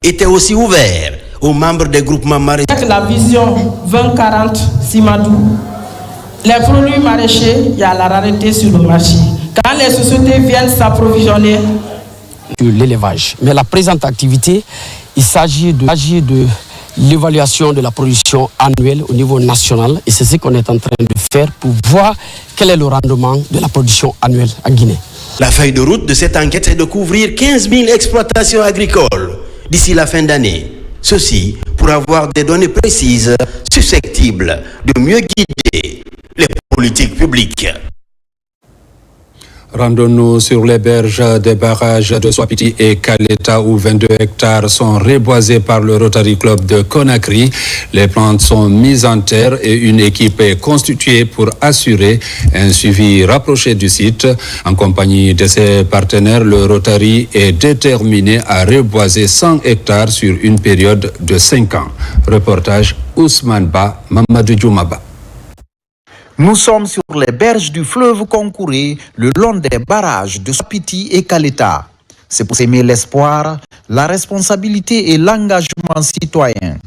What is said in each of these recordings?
était aussi ouvert aux membres des groupements maraîchers. Avec la vision 2040 Simadou, les produits maraîchers, il y a la rareté sur le marché. Quand les sociétés viennent s'approvisionner de l'élevage. Mais la présente activité, il s'agit de l'évaluation de la production annuelle au niveau national et c'est ce qu'on est en train de faire pour voir quel est le rendement de la production annuelle en Guinée. La feuille de route de cette enquête est de couvrir 15 000 exploitations agricoles d'ici la fin d'année. Ceci pour avoir des données précises susceptibles de mieux guider les politiques publiques. Rendons-nous sur les berges des barrages de Swapiti et Kaleta où 22 hectares sont reboisés par le Rotary Club de Conakry. Les plantes sont mises en terre et une équipe est constituée pour assurer un suivi rapproché du site. En compagnie de ses partenaires, le Rotary est déterminé à reboiser 100 hectares sur une période de 5 ans. Reportage Ousmane Ba, Mamadou Djoumaba. Nous sommes sur les berges du fleuve Concouré, le long des barrages de Swapiti et Kaleta. C'est pour s'aimer l'espoir, la responsabilité et l'engagement citoyen.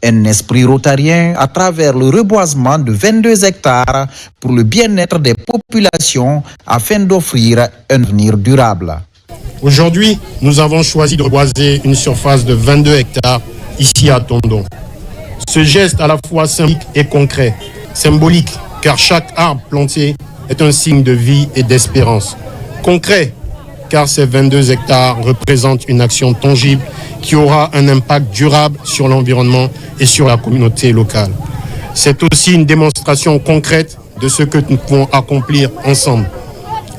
Un esprit rotarien à travers le reboisement de 22 hectares pour le bien-être des populations afin d'offrir un avenir durable. Aujourd'hui, nous avons choisi de reboiser une surface de 22 hectares ici à Tondon. Ce geste à la fois symbolique et concret. Symbolique, car chaque arbre planté est un signe de vie et d'espérance. Concret, car ces 22 hectares représentent une action tangible qui aura un impact durable sur l'environnement et sur la communauté locale. C'est aussi une démonstration concrète de ce que nous pouvons accomplir ensemble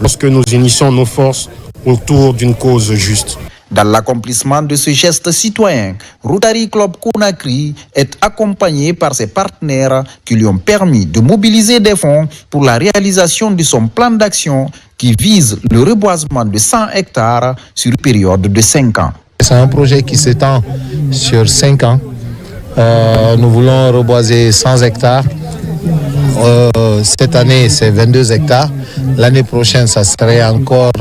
lorsque nous unissons nos forces autour d'une cause juste. Dans l'accomplissement de ce geste citoyen, Rotary Club Conakry est accompagné par ses partenaires qui lui ont permis de mobiliser des fonds pour la réalisation de son plan d'action qui vise le reboisement de 100 hectares sur une période de 5 ans. C'est un projet qui s'étend sur 5 ans. Nous voulons reboiser 100 hectares. Cette année, c'est 22 hectares. L'année prochaine, ça serait encore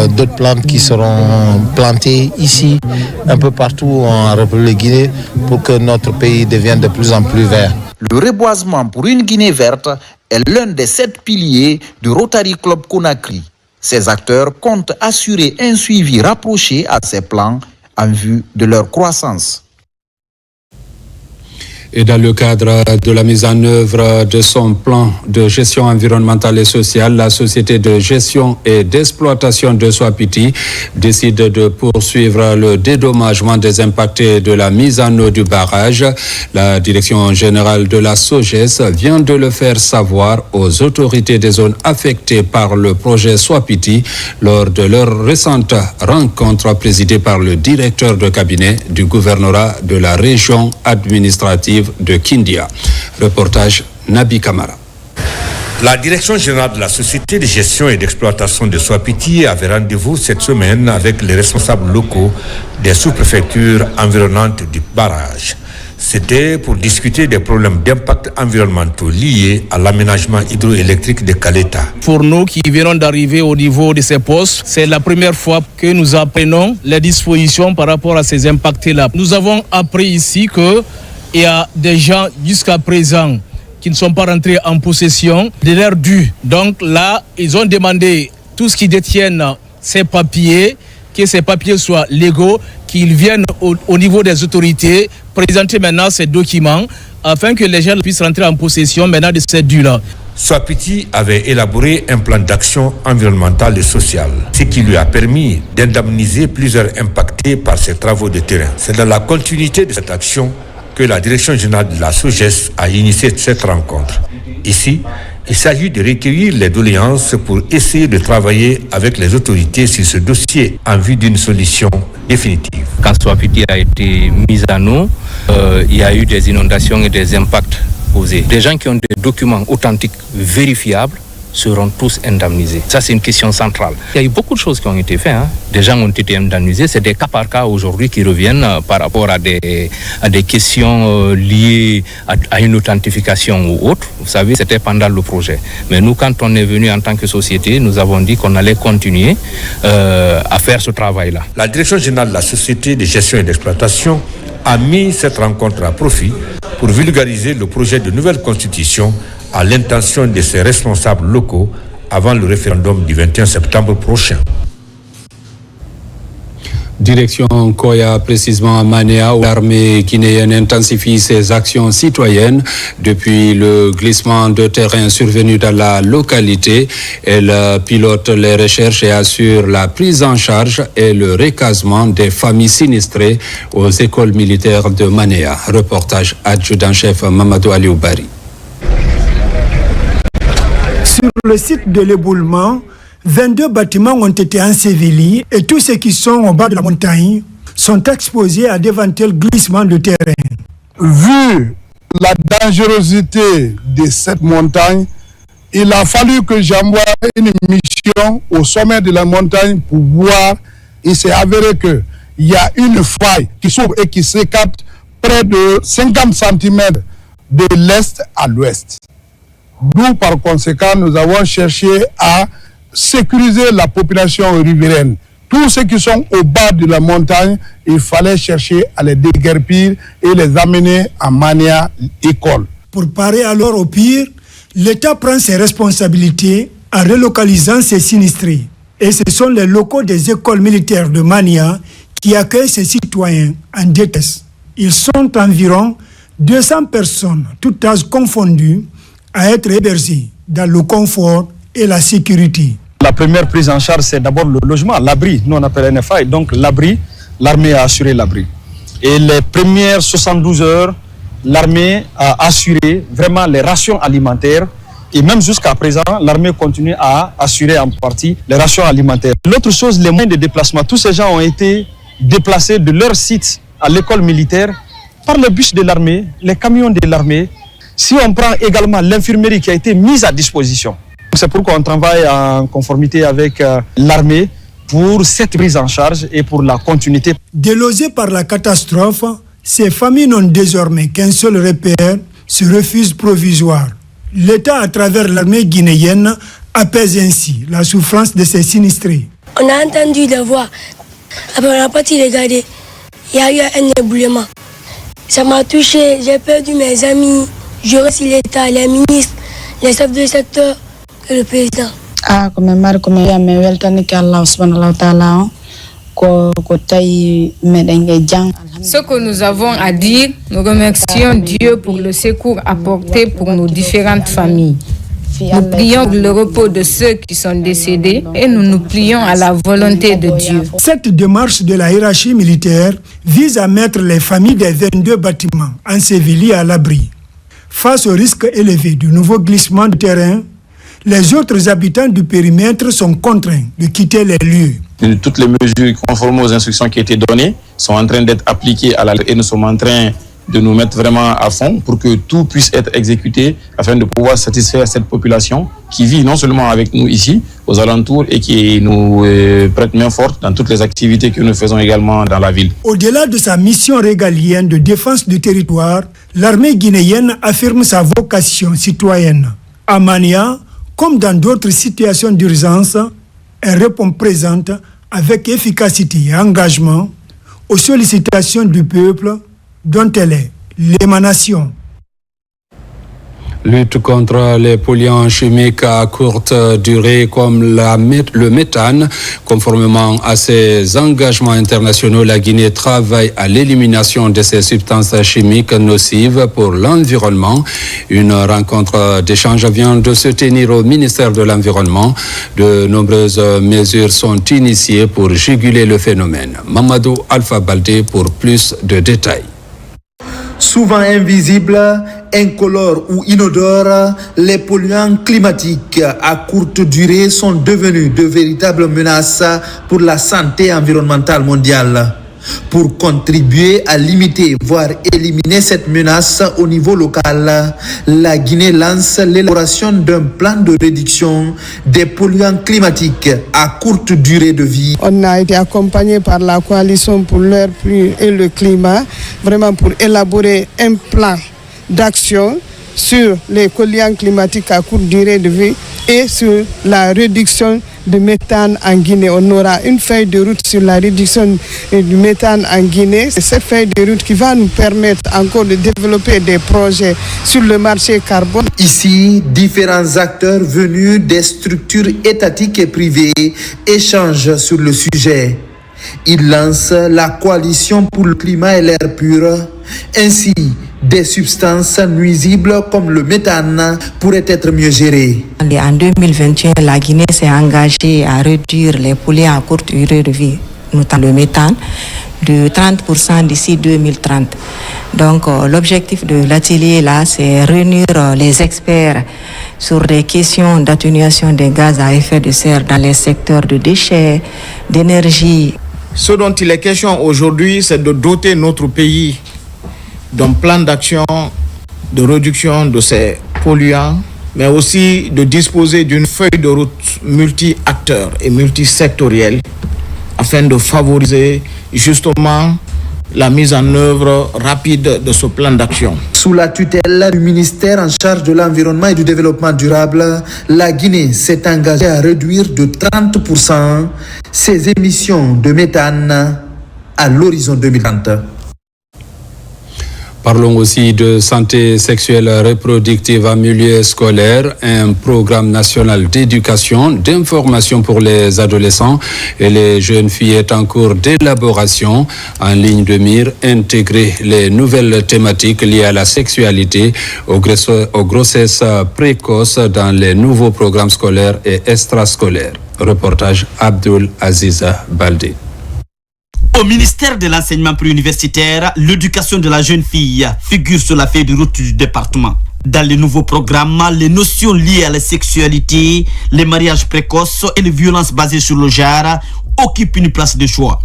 d'autres plantes qui seront plantées ici, un peu partout en République Guinée, pour que notre pays devienne de plus en plus vert. Le reboisement pour une Guinée verte est l'un des 7 piliers du Rotary Club Conakry. Ces acteurs comptent assurer un suivi rapproché à ces plans en vue de leur croissance. Et dans le cadre de la mise en œuvre de son plan de gestion environnementale et sociale, la société de gestion et d'exploitation de Swapiti décide de poursuivre le dédommagement des impactés de la mise en eau du barrage. La direction générale de la SOGES vient de le faire savoir aux autorités des zones affectées par le projet Swapiti lors de leur récente rencontre présidée par le directeur de cabinet du gouvernorat de la région administrative de Kindia. Reportage Nabi Kamara. La direction générale de la société de gestion et d'exploitation de Swapiti avait rendez-vous cette semaine avec les responsables locaux des sous-préfectures environnantes du barrage. C'était pour discuter des problèmes d'impact environnementaux liés à l'aménagement hydroélectrique de Kaleta. Pour nous qui venons d'arriver au niveau de ces postes, c'est la première fois que nous apprenons les dispositions par rapport à ces impacts-là. Nous avons appris ici qu'il y a des gens jusqu'à présent qui ne sont pas rentrés en possession de leur dû. Donc là, ils ont demandé tous qui détiennent ces papiers, que ces papiers soient légaux, qu'ils viennent au niveau des autorités, présenter maintenant ces documents afin que les gens puissent rentrer en possession maintenant de ces dus-là. Swapiti avait élaboré un plan d'action environnementale et sociale, ce qui lui a permis d'indemniser plusieurs impactés par ces travaux de terrain. C'est dans la continuité de cette action que la direction générale de la SOGES a initié cette rencontre. Ici, il s'agit de recueillir les doléances pour essayer de travailler avec les autorités sur ce dossier en vue d'une solution définitive. Quand Swapiti a été mise à eau, il y a eu des inondations et des impacts posés. Des gens qui ont des documents authentiques vérifiables seront tous indemnisés. Ça, c'est une question centrale. Il y a eu beaucoup de choses qui ont été faites. Des gens ont été indemnisés. C'est des cas par cas aujourd'hui qui reviennent par rapport à des questions liées à une authentification ou autre. Vous savez, c'était pendant le projet. Mais nous, quand on est venu en tant que société, nous avons dit qu'on allait continuer à faire ce travail-là. La Direction générale de la Société de gestion et d'exploitation a mis cette rencontre à profit pour vulgariser le projet de nouvelle constitution à l'intention de ses responsables locaux avant le référendum du 21 septembre prochain. Direction Koya, précisément à Manéa, où l'armée guinéenne intensifie ses actions citoyennes depuis le glissement de terrain survenu dans la localité. Elle pilote les recherches et assure la prise en charge et le recasement des familles sinistrées aux écoles militaires de Manéa. Reportage adjudant-chef Mamadou Alioubari. Sur le site de l'éboulement, 22 bâtiments ont été ensevelis et tous ceux qui sont au bas de la montagne sont exposés à d'éventuels glissements de terrain. Vu la dangerosité de cette montagne, il a fallu que j'envoie une mission au sommet de la montagne pour voir. Il s'est avéré qu'il y a une faille qui s'ouvre et qui s'écarte près de 50 cm de l'est à l'ouest. D'où, par conséquent, nous avons cherché à sécuriser la population riveraine. Tous ceux qui sont au bas de la montagne, il fallait chercher à les déguerpir et les amener à Manéa école. Pour parer alors au pire, l'État prend ses responsabilités en relocalisant ses sinistrés. Et ce sont les locaux des écoles militaires de Manéa qui accueillent ces citoyens en détresse. Ils sont environ 200 personnes, toutes âges confondues, à être hébergées dans le confort et la sécurité. La première prise en charge, c'est d'abord le logement, l'abri. Nous, on appelle NFA. Donc, l'abri, l'armée a assuré l'abri. Et les premières 72 heures, l'armée a assuré vraiment les rations alimentaires. Et même jusqu'à présent, l'armée continue à assurer en partie les rations alimentaires. L'autre chose, les moyens de déplacement. Tous ces gens ont été déplacés de leur site à l'école militaire par le bus de l'armée, les camions de l'armée. Si on prend également l'infirmerie qui a été mise à disposition. C'est pourquoi on travaille en conformité avec l'armée pour cette prise en charge et pour la continuité. Délogées par la catastrophe, ces familles n'ont désormais qu'un seul repère, ce refuge provisoire. L'État, à travers l'armée guinéenne, apaise ainsi la souffrance de ses sinistrés. On a entendu des voix. Après, on n'a pas regardé. Il y a eu un éboulement. Ça m'a touché, j'ai perdu mes amis. Je remercie l'État, les ministres, les chefs de secteur et le président. Ce que nous avons à dire, nous remercions Dieu pour le secours apporté pour nos différentes familles. Nous prions pour le repos de ceux qui sont décédés et nous plions à la volonté de Dieu. Cette démarche de la hiérarchie militaire vise à mettre les familles des 22 bâtiments ensevelis à l'abri. Face au risque élevé du nouveau glissement de terrain, les autres habitants du périmètre sont contraints de quitter les lieux. Toutes les mesures conformes aux instructions qui ont été données sont en train d'être appliquées et nous sommes en train de nous mettre vraiment à fond pour que tout puisse être exécuté afin de pouvoir satisfaire cette population qui vit non seulement avec nous ici, aux alentours, et qui nous prête main forte dans toutes les activités que nous faisons également dans la ville. Au-delà de sa mission régalienne de défense du territoire, l'armée guinéenne affirme sa vocation citoyenne. À Manéa, comme dans d'autres situations d'urgence, elle répond présente avec efficacité et engagement aux sollicitations du peuple dont elle est l'émanation. Lutte contre les polluants chimiques à courte durée comme le méthane. Conformément à ses engagements internationaux, la Guinée travaille à l'élimination de ces substances chimiques nocives pour l'environnement. Une rencontre d'échange vient de se tenir au ministère de l'Environnement. De nombreuses mesures sont initiées pour juguler le phénomène. Mamadou Alpha Baldé pour plus de détails. Souvent invisibles, incolores ou inodores, les polluants climatiques à courte durée sont devenus de véritables menaces pour la santé environnementale mondiale. Pour contribuer à limiter, voire éliminer cette menace au niveau local, la Guinée lance l'élaboration d'un plan de réduction des polluants climatiques à courte durée de vie. On a été accompagné par la coalition pour l'air pur et le climat, vraiment pour élaborer un plan d'action sur les polluants climatiques à courte durée de vie et sur la réduction du méthane en Guinée. On aura une feuille de route sur la réduction du méthane en Guinée. C'est cette feuille de route qui va nous permettre encore de développer des projets sur le marché carbone. Ici, différents acteurs venus des structures étatiques et privées échangent sur le sujet. Ils lancent la coalition pour le climat et l'air pur. Ainsi, des substances nuisibles comme le méthane pourraient être mieux gérées. En 2021, la Guinée s'est engagée à réduire les polluants à courte durée de vie, notamment le méthane, de 30% d'ici 2030. Donc l'objectif de l'atelier là, c'est réunir les experts sur des questions d'atténuation des gaz à effet de serre dans les secteurs de déchets, d'énergie. Ce dont il est question aujourd'hui, c'est de doter notre pays d'un plan d'action de réduction de ces polluants, mais aussi de disposer d'une feuille de route multi-acteurs et multisectorielle afin de favoriser justement la mise en œuvre rapide de ce plan d'action. Sous la tutelle du ministère en charge de l'environnement et du développement durable, la Guinée s'est engagée à réduire de 30% ses émissions de méthane à l'horizon 2030. Parlons aussi de santé sexuelle reproductive en milieu scolaire, un programme national d'éducation, d'information pour les adolescents et les jeunes filles est en cours d'élaboration. En ligne de mire, intégrer les nouvelles thématiques liées à la sexualité, aux grossesses précoces dans les nouveaux programmes scolaires et extrascolaires. Reportage Abdul Aziz Baldé. Au ministère de l'enseignement préuniversitaire, l'éducation de la jeune fille figure sur la feuille de route du département. Dans les nouveaux programmes, les notions liées à la sexualité, les mariages précoces et les violences basées sur le genre occupent une place de choix.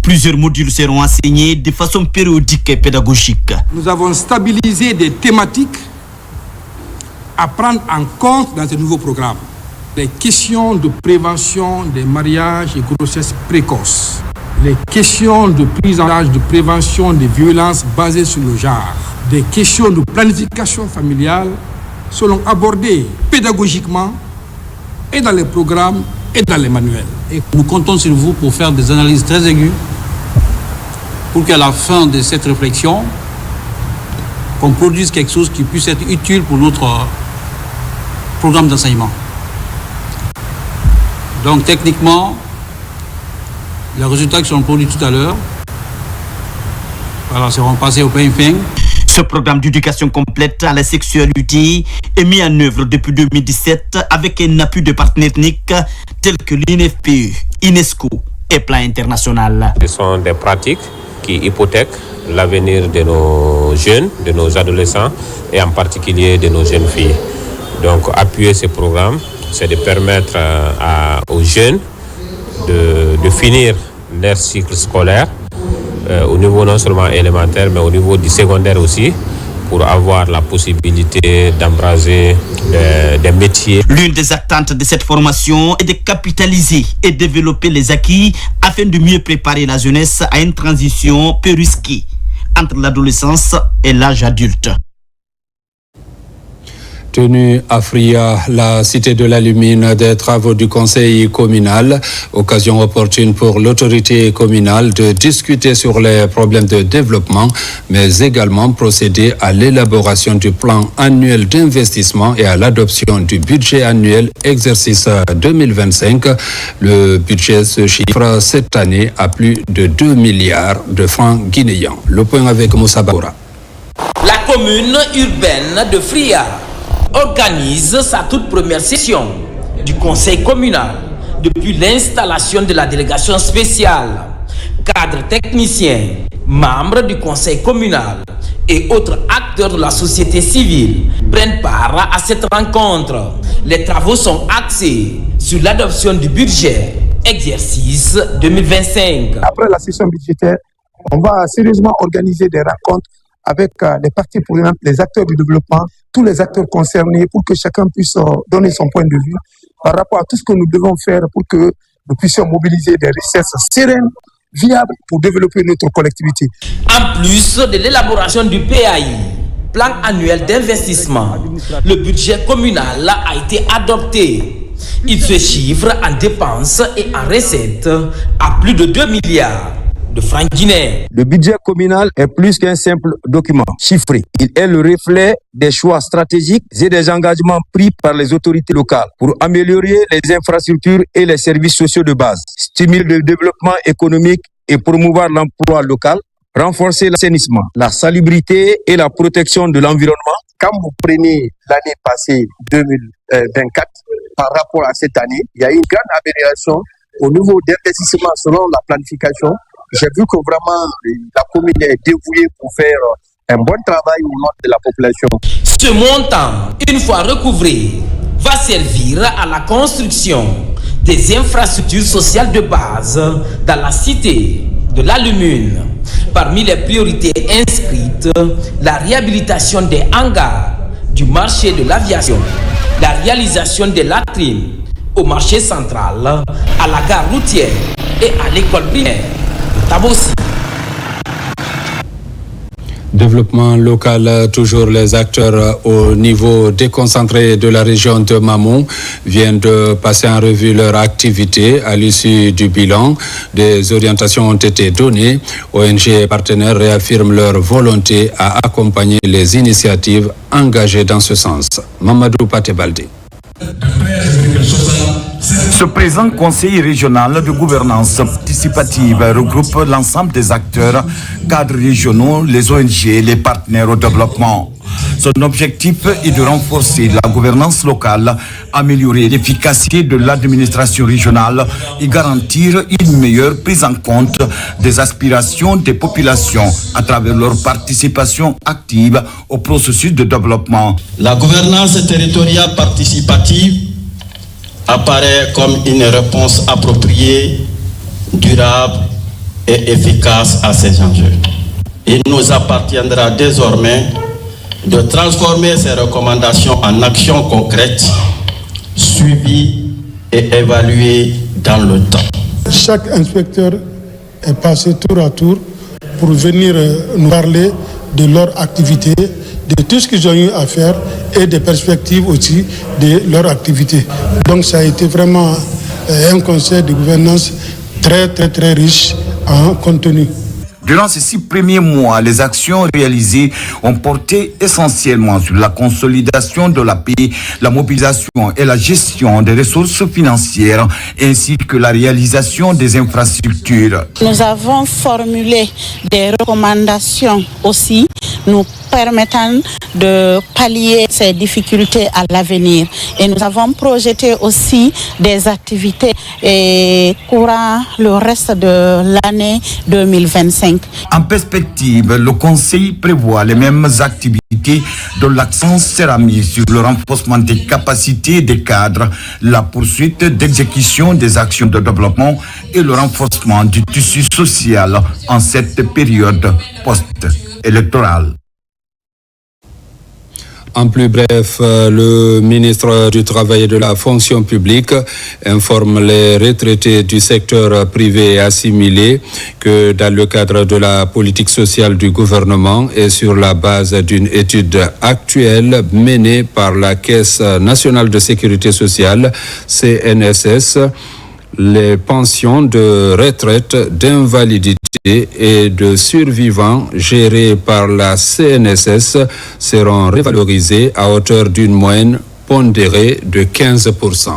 Plusieurs modules seront enseignés de façon périodique et pédagogique. Nous avons stabilisé des thématiques à prendre en compte dans ce nouveau programme. Les questions de prévention des mariages et grossesses précoces. Les questions de prise en charge de prévention des violences basées sur le genre, des questions de planification familiale seront abordées pédagogiquement et dans les programmes et dans les manuels. Et nous comptons sur vous pour faire des analyses très aiguës pour qu'à la fin de cette réflexion, qu'on produise quelque chose qui puisse être utile pour notre programme d'enseignement. Donc techniquement, les résultats qui seront produits tout à l'heure seront passés au ping-pong. Ce programme d'éducation complète à la sexualité est mis en œuvre depuis 2017 avec un appui de partenaires techniques tels que l'INFPE, UNESCO et Plan International. Ce sont des pratiques qui hypothèquent l'avenir de nos jeunes, de nos adolescents et en particulier de nos jeunes filles. Donc appuyer ces programmes, c'est de permettre aux jeunes de finir leur cycle scolaire au niveau non seulement élémentaire mais au niveau du secondaire aussi pour avoir la possibilité d'embraser des métiers. L'une des attentes de cette formation est de capitaliser et développer les acquis afin de mieux préparer la jeunesse à une transition peu risquée entre l'adolescence et l'âge adulte. Tenue à Fria, la cité de la Lumine, des travaux du conseil communal, occasion opportune pour l'autorité communale de discuter sur les problèmes de développement, mais également procéder à l'élaboration du plan annuel d'investissement et à l'adoption du budget annuel exercice 2025. Le budget se chiffre cette année à plus de 2 milliards de francs guinéens. Le point avec Moussa Baoura. La commune urbaine de Fria organise sa toute première session du conseil communal depuis l'installation de la délégation spéciale. Cadres techniciens, membres du conseil communal et autres acteurs de la société civile prennent part à cette rencontre. Les travaux sont axés sur l'adoption du budget exercice 2025. Après la session budgétaire, On va sérieusement organiser des rencontres avec les parties prenantes, les acteurs du développement, tous les acteurs concernés pour que chacun puisse donner son point de vue par rapport à tout ce que nous devons faire pour que nous puissions mobiliser des richesses sereines, viables pour développer notre collectivité. En plus de l'élaboration du PAI, plan annuel d'investissement, le budget communal a été adopté. Il se chiffre en dépenses et en recettes à plus de 2 milliards de francs guinéens. Le budget communal est plus qu'un simple document chiffré. Il est le reflet des choix stratégiques et des engagements pris par les autorités locales pour améliorer les infrastructures et les services sociaux de base, stimuler le développement économique et promouvoir l'emploi local, renforcer l'assainissement, la salubrité et la protection de l'environnement. Quand vous prenez l'année passée 2024 par rapport à cette année, il y a une grande amélioration au niveau d'investissement selon la planification. J'ai vu que vraiment la commune est dévouée pour faire un bon travail au nom de la population. Ce montant, une fois recouvré, va servir à la construction des infrastructures sociales de base dans la cité de la Lumune. Parmi les priorités inscrites, la réhabilitation des hangars du marché de l'aviation, la réalisation des latrines au marché central, à la gare routière et à l'école primaire de Tabossi. Développement local, toujours les acteurs au niveau déconcentré de la région de Mamou viennent de passer en revue leur activité. À l'issue du bilan, des orientations ont été données. ONG et partenaires réaffirment leur volonté à accompagner les initiatives engagées dans ce sens. Mamadou Patebalde. Ce présent conseil régional de gouvernance participative regroupe l'ensemble des acteurs, cadres régionaux, les ONG et les partenaires au développement. Son objectif est de renforcer la gouvernance locale, améliorer l'efficacité de l'administration régionale et garantir une meilleure prise en compte des aspirations des populations à travers leur participation active au processus de développement. La gouvernance territoriale participative apparaît comme une réponse appropriée, durable et efficace à ces enjeux. Il nous appartiendra désormais de transformer ces recommandations en actions concrètes, suivies et évaluées dans le temps. Chaque inspecteur est passé tour à tour pour venir nous parler de leur activité, de tout ce qu'ils ont eu à faire et des perspectives aussi de leur activité. Donc ça a été vraiment un conseil de gouvernance très riche en contenu. Durant ces 6 premiers mois, les actions réalisées ont porté essentiellement sur la consolidation de la paix, la mobilisation et la gestion des ressources financières, ainsi que la réalisation des infrastructures. Nous avons formulé des recommandations aussi, nous permettant de pallier ces difficultés à l'avenir. Et nous avons projeté aussi des activités courant le reste de l'année 2025. En perspective, le Conseil prévoit les mêmes activités dont l'accent sera mis sur le renforcement des capacités des cadres, la poursuite d'exécution des actions de développement et le renforcement du tissu social en cette période post-électorale. En plus bref, le ministre du Travail et de la Fonction publique informe les retraités du secteur privé et assimilé que dans le cadre de la politique sociale du gouvernement et sur la base d'une étude actuelle menée par la Caisse nationale de sécurité sociale, CNSS, les pensions de retraite, d'invalidité et de survivants gérées par la CNSS seront revalorisées à hauteur d'une moyenne pondérée de 15%.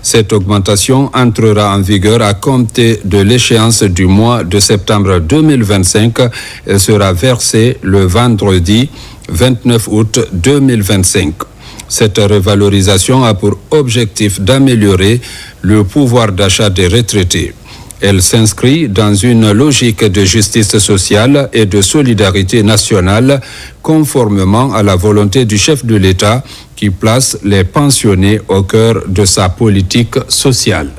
Cette augmentation entrera en vigueur à compter de l'échéance du mois de septembre 2025 et sera versée le vendredi 29 août 2025. Cette revalorisation a pour objectif d'améliorer le pouvoir d'achat des retraités. Elle s'inscrit dans une logique de justice sociale et de solidarité nationale, conformément à la volonté du chef de l'État qui place les pensionnés au cœur de sa politique sociale.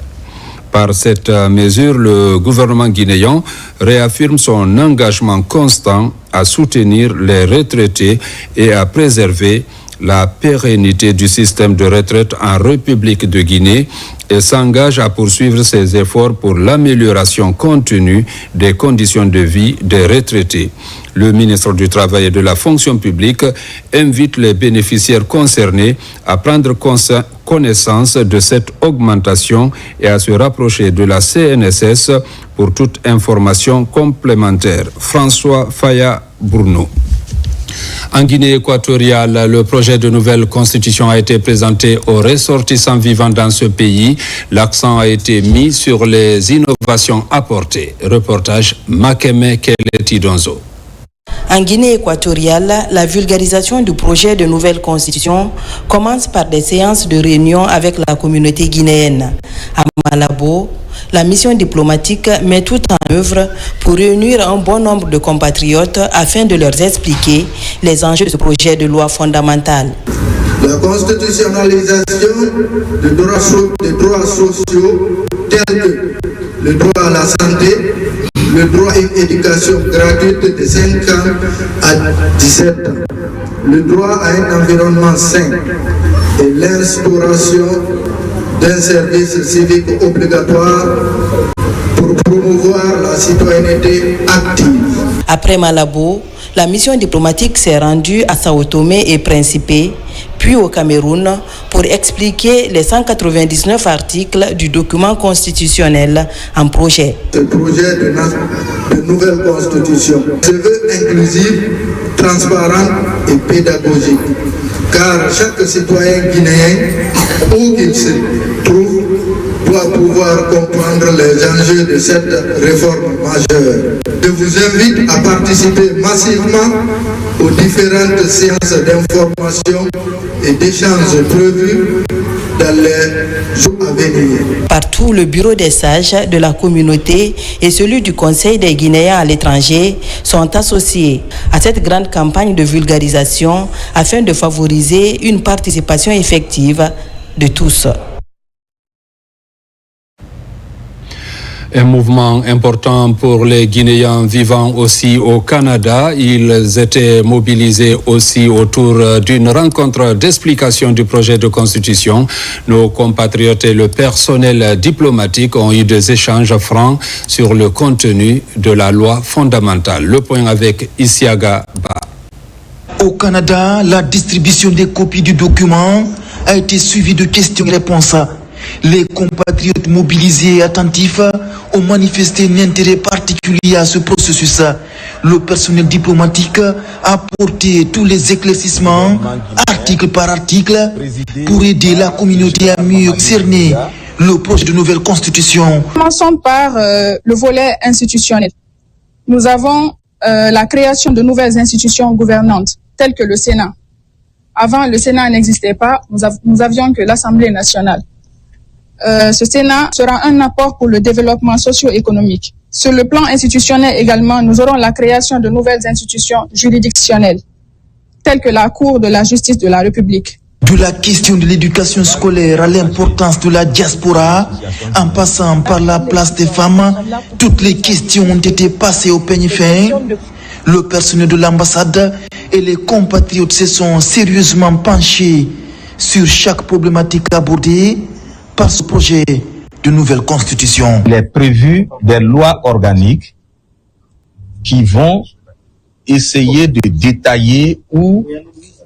Par cette mesure, le gouvernement guinéen réaffirme son engagement constant à soutenir les retraités et à préserver la pérennité du système de retraite en République de Guinée et s'engage à poursuivre ses efforts pour l'amélioration continue des conditions de vie des retraités. Le ministre du Travail et de la Fonction publique invite les bénéficiaires concernés à prendre connaissance de cette augmentation et à se rapprocher de la CNSS pour toute information complémentaire. François Faya Bruno. En Guinée équatoriale, le projet de nouvelle constitution a été présenté aux ressortissants vivant dans ce pays. L'accent a été mis sur les innovations apportées. Reportage Makeme Keleti Donzo. En Guinée équatoriale, la vulgarisation du projet de nouvelle constitution commence par des séances de réunion avec la communauté guinéenne. À Malabo, la mission diplomatique met tout en œuvre pour réunir un bon nombre de compatriotes afin de leur expliquer les enjeux de ce projet de loi fondamentale. La constitutionnalisation des droits sociaux tels que le droit à la santé, le droit à une éducation gratuite de 5 ans à 17 ans, le droit à un environnement sain et l'instauration d'un service civique obligatoire pour promouvoir la citoyenneté active. Après Malabo, la mission diplomatique s'est rendue à Sao Tomé et Principe, puis au Cameroun, pour expliquer les 199 articles du document constitutionnel en projet. Ce projet de nouvelle constitution se veut inclusif, transparent et pédagogique, car chaque citoyen guinéen, où qu'il se trouve, doit pouvoir comprendre les enjeux de cette réforme majeure. Je vous invite à participer massivement aux différentes séances d'information et d'échanges prévues dans les jours à venir. Partout, le bureau des sages de la communauté et celui du Conseil des Guinéens à l'étranger sont associés à cette grande campagne de vulgarisation afin de favoriser une participation effective de tous. Un mouvement important pour les Guinéens vivant aussi au Canada. Ils étaient mobilisés aussi autour d'une rencontre d'explication du projet de constitution. Nos compatriotes et le personnel diplomatique ont eu des échanges francs sur le contenu de la loi fondamentale. Le point avec Isiaga Ba. Au Canada, la distribution des copies du document a été suivie de questions-réponses. Les compatriotes mobilisés et attentifs ont manifesté un intérêt particulier à ce processus. Le personnel diplomatique a apporté tous les éclaircissements, article par article, pour aider la communauté à mieux cerner le projet de nouvelle constitution. Commençons par le volet institutionnel. Nous avons la création de nouvelles institutions gouvernantes, telles que le Sénat. Avant, le Sénat n'existait pas, nous avions que l'Assemblée nationale. Ce Sénat sera un apport pour le développement socio-économique. Sur le plan institutionnel également, nous aurons la création de nouvelles institutions juridictionnelles, telles que la Cour de la justice de la République. De la question de l'éducation scolaire à l'importance de la diaspora, en passant par la place des femmes, toutes les questions ont été passées au peigne fin. Le personnel de l'ambassade et les compatriotes se sont sérieusement penchés sur chaque problématique abordée par ce projet de nouvelle constitution. Il est prévu des lois organiques qui vont essayer de détailler ou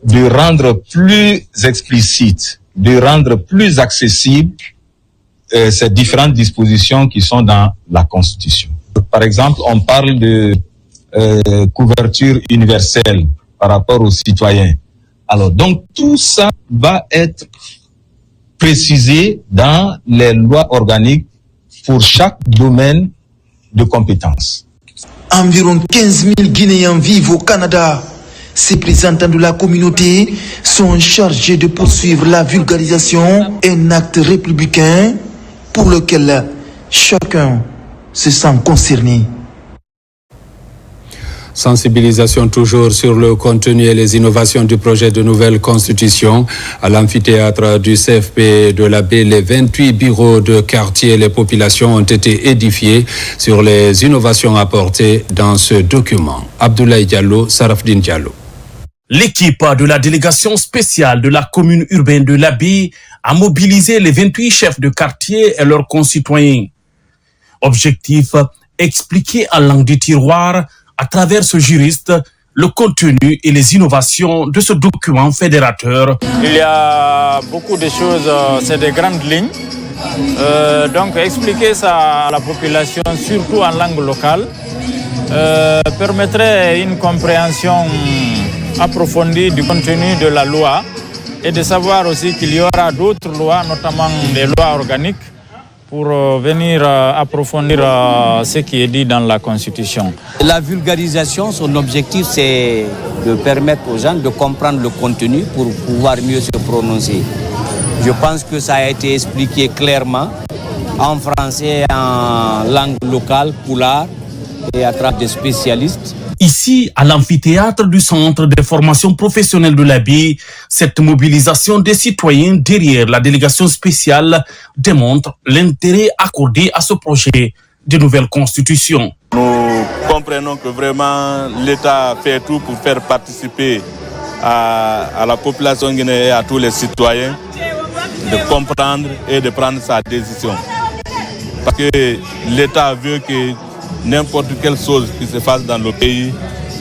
de rendre plus explicite, de rendre plus accessible ces différentes dispositions qui sont dans la Constitution. Par exemple, on parle de couverture universelle par rapport aux citoyens. Alors, donc, tout ça va être précisé dans les lois organiques pour chaque domaine de compétences. Environ 15 000 Guinéens vivent au Canada. Ces représentants de la communauté sont chargés de poursuivre la vulgarisation, un acte républicain pour lequel chacun se sent concerné. Sensibilisation toujours sur le contenu et les innovations du projet de nouvelle constitution. À l'amphithéâtre du CFP de la Baie, les 28 bureaux de quartier et les populations ont été édifiés sur les innovations apportées dans ce document. Abdoulaye Diallo, Sarafdine Diallo. L'équipe de la délégation spéciale de la commune urbaine de la Baie a mobilisé les 28 chefs de quartier et leurs concitoyens. Objectif, expliquer en langue du tiroir, à travers ce juriste, le contenu et les innovations de ce document fédérateur. Il y a beaucoup de choses, c'est des grandes lignes. Donc expliquer ça à la population, surtout en langue locale, permettrait une compréhension approfondie du contenu de la loi et de savoir aussi qu'il y aura d'autres lois, notamment des lois organiques, pour venir approfondir ce qui est dit dans la Constitution. La vulgarisation, son objectif, c'est de permettre aux gens de comprendre le contenu pour pouvoir mieux se prononcer. Je pense que ça a été expliqué clairement en français, en langue locale, poulard, et à travers des spécialistes. Ici, à l'amphithéâtre du Centre de formation professionnelle de la Baie, cette mobilisation des citoyens derrière la délégation spéciale démontre l'intérêt accordé à ce projet de nouvelle constitution. Nous comprenons que vraiment l'État fait tout pour faire participer à la population guinéenne et à tous les citoyens de comprendre et de prendre sa décision. Parce que l'État veut que n'importe quelle chose qui se fasse dans le pays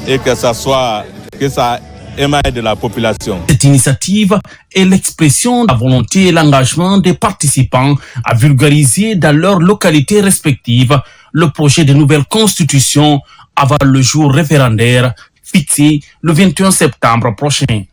et que ça émaille de la population. Cette initiative est l'expression de la volonté et l'engagement des participants à vulgariser dans leurs localités respectives le projet de nouvelle constitution avant le jour référendaire fixé le 21 septembre prochain.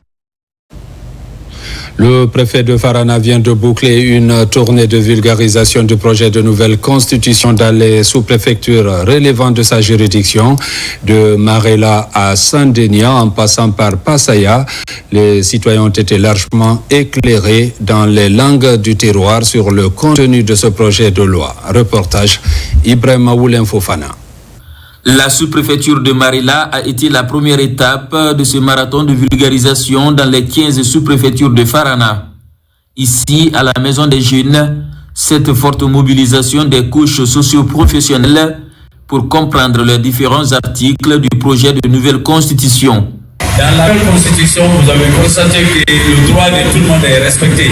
Le préfet de Farana vient de boucler une tournée de vulgarisation du projet de nouvelle constitution dans les sous-préfectures relevant de sa juridiction, de Marella à Saint-Denis en passant par Passaya. Les citoyens ont été largement éclairés dans les langues du terroir sur le contenu de ce projet de loi. Reportage Ibrahim Aoulin Fofana. La sous-préfecture de Marella a été la première étape de ce marathon de vulgarisation dans les 15 sous-préfectures de Farana. Ici, à la Maison des Jeunes, cette forte mobilisation des couches socio-professionnelles pour comprendre les différents articles du projet de nouvelle constitution. Dans la nouvelle constitution, vous avez constaté que le droit de tout le monde est respecté.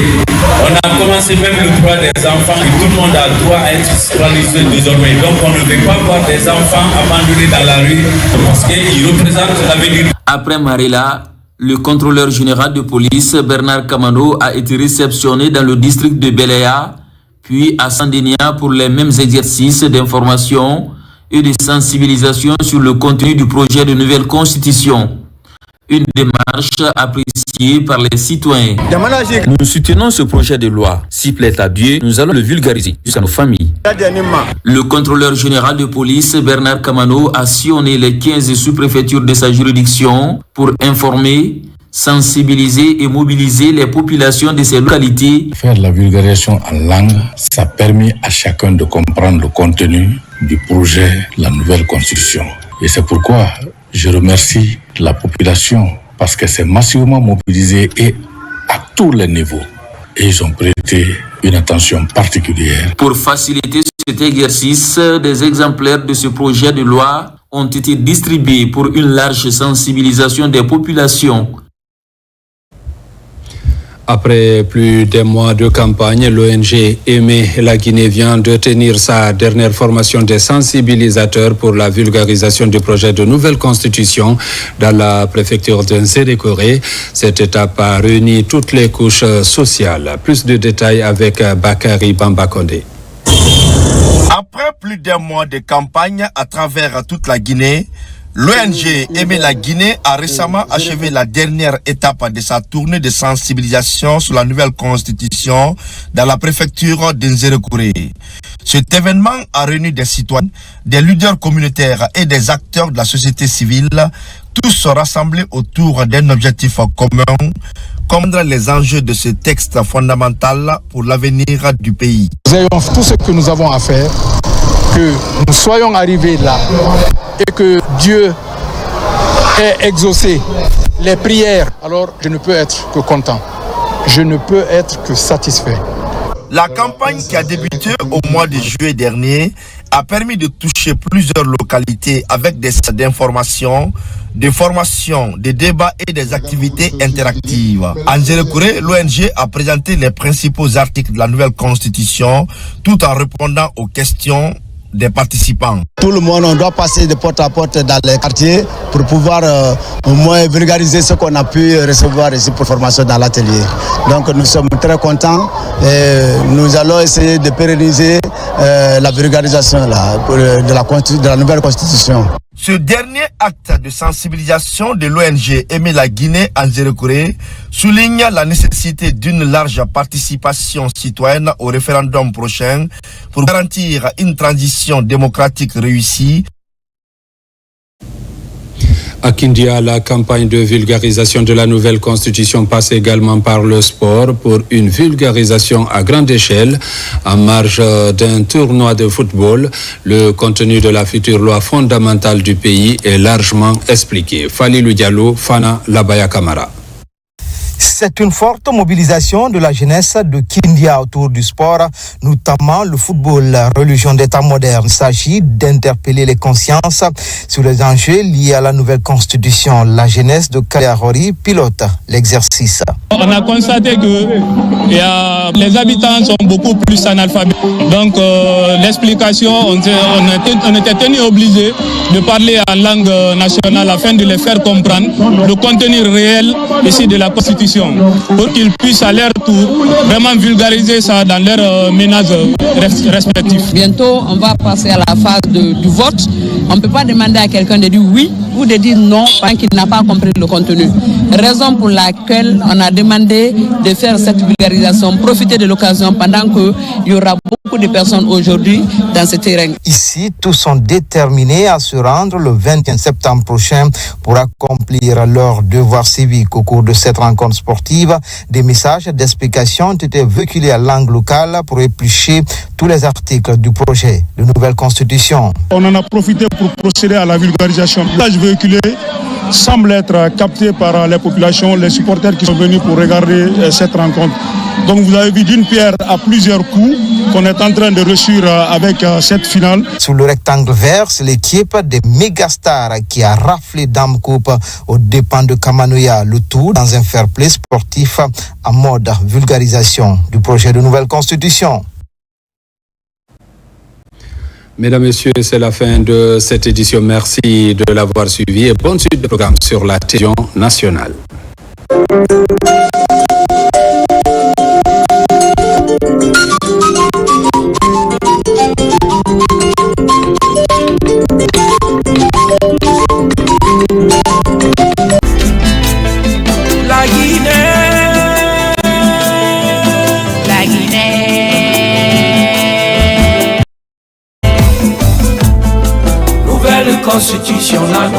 On a commencé même le droit des enfants et tout le monde a le droit à être scolarisé désormais. Donc on ne veut pas voir des enfants abandonnés dans la rue parce qu'ils représentent l'avenir. Après Marella, le contrôleur général de police, Bernard Kamano, a été réceptionné dans le district de Beléa, puis à Sandénia pour les mêmes exercices d'information et de sensibilisation sur le contenu du projet de nouvelle constitution. Une démarche appréciée par les citoyens. Nous soutenons ce projet de loi. S'il plaît à Dieu, nous allons le vulgariser jusqu'à nos familles. Le contrôleur général de police, Bernard Kamano, a sillonné les 15 sous-préfectures de sa juridiction pour informer, sensibiliser et mobiliser les populations de ces localités. Faire la vulgarisation en langue, ça permet à chacun de comprendre le contenu du projet, la nouvelle constitution. Et c'est pourquoi je remercie la population parce que c'est massivement mobilisé et à tous les niveaux. Et ils ont prêté une attention particulière. Pour faciliter cet exercice, des exemplaires de ce projet de loi ont été distribués pour une large sensibilisation des populations. Après plus d'un mois de campagne, l'ONG Aimer la Guinée vient de tenir sa dernière formation des sensibilisateurs pour la vulgarisation du projet de nouvelle constitution dans la préfecture de Nsérékoré. Cette étape a réuni toutes les couches sociales. Plus de détails avec Bakary Bambakonde. Après plus d'un mois de campagne à travers toute la Guinée, l'ONG Aimer la Guinée a récemment achevé la dernière étape de sa tournée de sensibilisation sur la nouvelle constitution dans la préfecture de Nsérékoré. Cet événement a réuni des citoyens, des leaders communautaires et des acteurs de la société civile, tous rassemblés autour d'un objectif commun, comprendre les enjeux de ce texte fondamental pour l'avenir du pays. Nous ayons tout ce que nous avons à faire, que nous soyons arrivés là et que Dieu est exaucée, les prières, alors je ne peux être que content. Je ne peux être que satisfait. La campagne qui a débuté au mois de juillet dernier a permis de toucher plusieurs localités avec des salles d'information, de formation, des débats et des activités interactives. En Djerekouré, l'ONG a présenté les principaux articles de la nouvelle constitution tout en répondant aux questions des participants. Tout le monde, on doit passer de porte à porte dans les quartiers pour pouvoir au moins vulgariser ce qu'on a pu recevoir ici pour formation dans l'atelier. Donc nous sommes très contents et nous allons essayer de pérenniser la vulgarisation de la nouvelle constitution. Ce dernier acte de sensibilisation de l'ONG Aimer la Guinée en Djerekouré souligne la nécessité d'une large participation citoyenne au référendum prochain pour garantir une transition démocratique réussie. À Kindia, la campagne de vulgarisation de la nouvelle constitution passe également par le sport pour une vulgarisation à grande échelle en marge d'un tournoi de football. Le contenu de la future loi fondamentale du pays est largement expliqué. Falilou Diallo, Fana Labaya Kamara. C'est une forte mobilisation de la jeunesse de Kindia autour du sport, notamment le football, la religion d'état moderne. Il s'agit d'interpeller les consciences sur les enjeux liés à la nouvelle constitution. La jeunesse de Kaliahori pilote l'exercice. On a constaté que les habitants sont beaucoup plus analphabètes. Donc l'explication, on était tenu obligé de parler en langue nationale afin de les faire comprendre le contenu réel ici de la constitution, pour qu'ils puissent à leur tour vraiment vulgariser ça dans leurs ménages respectifs. Bientôt, on va passer à la phase du vote. On ne peut pas demander à quelqu'un de dire oui ou de dire non pendant qu'il n'a pas compris le contenu. Raison pour laquelle on a demandé de faire cette vulgarisation, profiter de l'occasion pendant qu'il y aura beaucoup de personnes aujourd'hui dans ce terrain. Ici, tous sont déterminés à se rendre le 21 septembre prochain pour accomplir leur devoir civique. Au cours de cette rencontre sportive, des messages d'explication ont été véhiculés à langue locale pour éplucher tous les articles du projet de nouvelle constitution. On en a profité pour procéder à la vulgarisation. Le message véhiculé semble être capté par les populations, les supporters qui sont venus pour regarder cette rencontre. Donc vous avez vu d'une pierre à plusieurs coups qu'on est en train de réussir avec cette finale. Sous le rectangle vert, c'est l'équipe des Megastars qui a raflé Dame Coupe aux dépens de Kamanoya. Le tout dans un fair play sportif en mode vulgarisation du projet de nouvelle constitution. Mesdames, Messieurs, c'est la fin de cette édition. Merci de l'avoir suivi et bonne suite de programme sur la télévision nationale. La Guinée. Nouvelle constitution, la